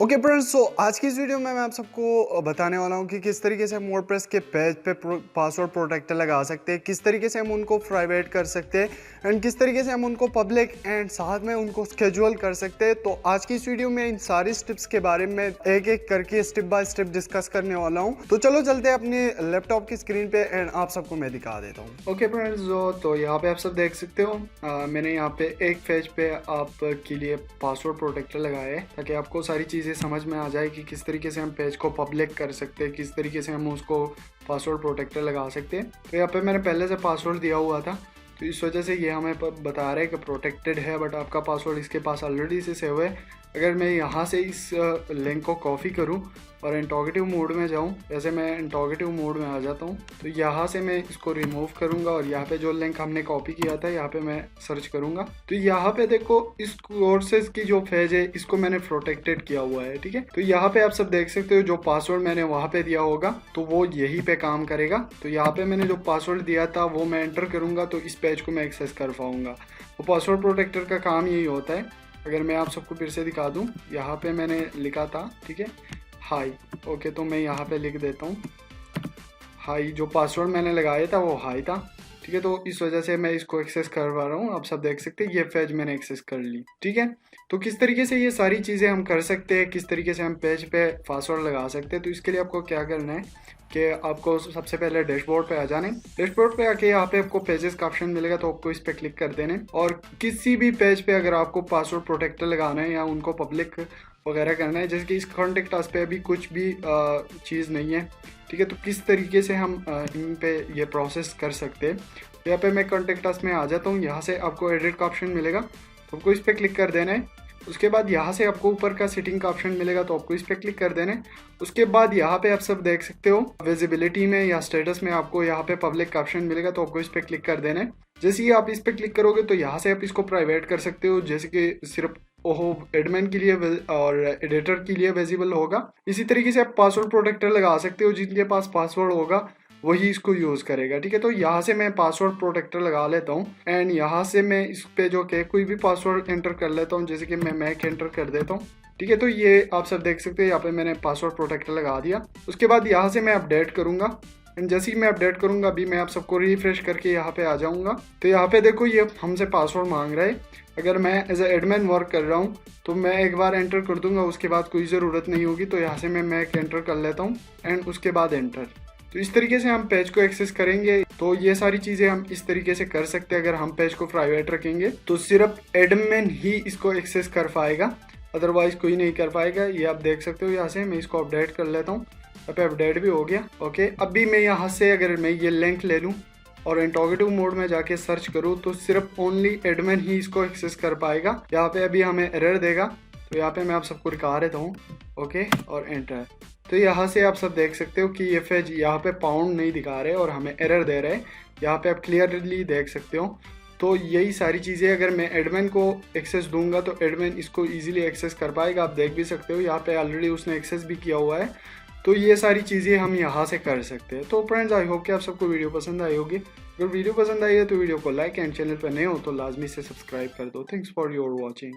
Okay friends, सो आज की इस वीडियो में मैं आप सबको बताने वाला हूँ कि किस तरीके से हम वर्डप्रेस के पेज पे पासवर्ड प्रोटेक्टर लगा सकते हैं, किस तरीके से हम उनको प्राइवेट कर सकते हैं एंड किस तरीके से हम उनको पब्लिक एंड साथ में उनको स्केड्यूल कर सकते हैं। तो आज की इस वीडियो में इन सारी स्टेप्स के बारे में एक एक करके स्टेप बाय स्टेप डिस्कस करने वाला हूँ। तो चलो चलते हैं अपने लैपटॉप की स्क्रीन पे एंड आप सबको मैं दिखा देता हूँ। ओके फ्रेंड्स, तो यहाँ पे आप सब देख सकते हो। मैंने यहाँ पे एक पेज पे आपके लिए पासवर्ड प्रोटेक्टर लगाया है ताकि आपको सारी चीज़ें समझ में आ जाए कि किस तरीके से हम पेज को पब्लिक कर सकते हैं, किस तरीके से हम उसको पासवर्ड प्रोटेक्टर लगा सकते हैं। तो यहाँ पे मैंने पहले से पासवर्ड दिया हुआ था, तो इस वजह से ये हमें बता रहा है कि प्रोटेक्टेड है, बट आपका पासवर्ड इसके पास ऑलरेडी से सेव है। अगर मैं यहाँ से इस लिंक को कॉपी करूँ और इंटरोगेटिव मोड में जाऊँ, जैसे मैं इंटरोगेटिव मोड में आ जाता हूँ, तो यहाँ से मैं इसको रिमूव करूँगा और यहाँ पे जो लिंक हमने कॉपी किया था यहाँ पे मैं सर्च करूँगा। तो यहाँ पे देखो इस कोर्सेज की जो पेज है इसको मैंने प्रोटेक्टेड किया हुआ है, ठीक है। तो यहाँ पे आप सब देख सकते हो जो पासवर्ड मैंने वहाँ पे दिया होगा तो वो यहीं पे काम करेगा। तो यहाँ पे मैंने जो पासवर्ड दिया था वो मैं एंटर करूँगा तो इस पेज को मैं एक्सेस कर पाऊँगा। वो पासवर्ड प्रोटेक्टर का काम यही होता है। अगर मैं आप सबको फिर से दिखा दूँ, यहाँ पे मैंने लिखा था, ठीक है, हाई। ओके, तो मैं यहाँ पे लिख देता हूँ हाई। जो पासवर्ड मैंने लगाया था वो हाई था, ठीक है। तो इस वजह से मैं इसको एक्सेस कर पा रहा हूँ। आप सब देख सकते हैं ये पेज मैंने एक्सेस कर ली, ठीक है। तो किस तरीके से ये सारी चीज़ें हम कर सकते हैं, किस तरीके से हम पेज पे पासवर्ड लगा सकते हैं, तो इसके लिए आपको क्या करना है कि आपको सबसे पहले डैशबोर्ड पे आ जाना है। डैशबोर्ड पे आके यहाँ पे आपको पेजेस का ऑप्शन मिलेगा, तो आपको इस पे क्लिक कर देना है। और किसी भी पेज पे अगर आपको पासवर्ड प्रोटेक्टर लगाना है या उनको पब्लिक वगैरह करना है, जैसे कि इस कॉन्टेक्ट अस पे अभी कुछ भी चीज़ नहीं है, ठीक है। तो किस तरीके से हम इन पे ये प्रोसेस कर सकते हैं, यहाँ पे मैं कॉन्टेक्ट अस में आ जाता हूँ। यहाँ से आपको एडिट का ऑप्शन मिलेगा, तो आपको इस पर क्लिक कर देना है। उसके बाद यहाँ से आपको ऊपर का सेटिंग का ऑप्शन मिलेगा, तो आपको इस पर क्लिक कर देना है। उसके बाद यहाँ पे आप सब देख सकते हो विजिबिलिटी में या स्टेटस में आपको यहाँ पे पब्लिक का ऑप्शन मिलेगा, तो आपको इस पर क्लिक कर देना है। जैसे ही आप इस पर क्लिक करोगे तो यहाँ से आप इसको प्राइवेट कर सकते हो, जैसे कि सिर्फ ओहो एडमिन के लिए और एडिटर के लिए विजिबल होगा। इसी तरीके से आप पासवर्ड प्रोटेक्टर लगा सकते हो, जिनके पास पासवर्ड होगा वही इसको यूज़ करेगा, ठीक है। तो यहाँ से मैं पासवर्ड प्रोटेक्टर लगा लेता हूँ एंड यहाँ से मैं इस पे जो कि कोई भी पासवर्ड एंटर कर लेता हूँ, जैसे कि मैं मैक एंटर कर देता हूँ, ठीक है। तो ये आप सब देख सकते हैं यहाँ पे मैंने पासवर्ड प्रोटेक्टर लगा दिया। उसके बाद यहाँ से मैं अपडेट करूँगा एंड जैसे ही मैं अपडेट करूँगा अभी मैं आप सबको रिफ्रेश करके यहाँ पे आ जाऊँगा। तो यहाँ पे देखो ये हमसे पासवर्ड मांग रहा है। अगर मैं एज ए एडमिन वर्क कर रहा हूँ तो मैं एक बार एंटर कर दूंगा, उसके बाद कोई ज़रूरत नहीं होगी। तो यहाँ से मैं मैक एंटर कर लेता हूँ एंड उसके बाद एंटर। तो इस तरीके से हम पेज को एक्सेस करेंगे। तो ये सारी चीज़ें हम इस तरीके से कर सकते हैं। अगर हम पेज को प्राइवेट रखेंगे तो सिर्फ एडमिन ही इसको एक्सेस कर पाएगा, अदरवाइज कोई नहीं कर पाएगा। ये आप देख सकते हो। यहाँ से मैं इसको अपडेट कर लेता हूँ। अब अपडेट भी हो गया, ओके। अभी मैं यहाँ से अगर मैं ये लिंक ले लूँ और इंटरोगेटिव मोड में जाके सर्च करूँ तो सिर्फ ओनली एडमिन ही इसको एक्सेस कर पाएगा। यहाँ पे अभी हमें एरर देगा, तो यहाँ पे मैं आप सबको दिखा देता हूँ, ओके, और एंटर। तो यहाँ से आप सब देख सकते हो कि ये पेज यहाँ पे पाउंड नहीं दिखा रहे और हमें एरर दे रहे हैं। यहाँ पे आप क्लियरली देख सकते हो। तो यही सारी चीज़ें अगर मैं एडमिन को एक्सेस दूंगा तो एडमिन इसको इजीली एक्सेस कर पाएगा। आप देख भी सकते हो यहाँ पे ऑलरेडी उसने एक्सेस भी किया हुआ है। तो ये सारी चीज़ें हम यहाँ से कर सकते हैं। तो फ्रेंड्स, आई होप कि आप सबको वीडियो पसंद आई होगी। अगर वीडियो पसंद आई है तो वीडियो को लाइक एंड चैनल पर नए हो तो लाजमी से सब्सक्राइब कर दो। Thanks for your watching.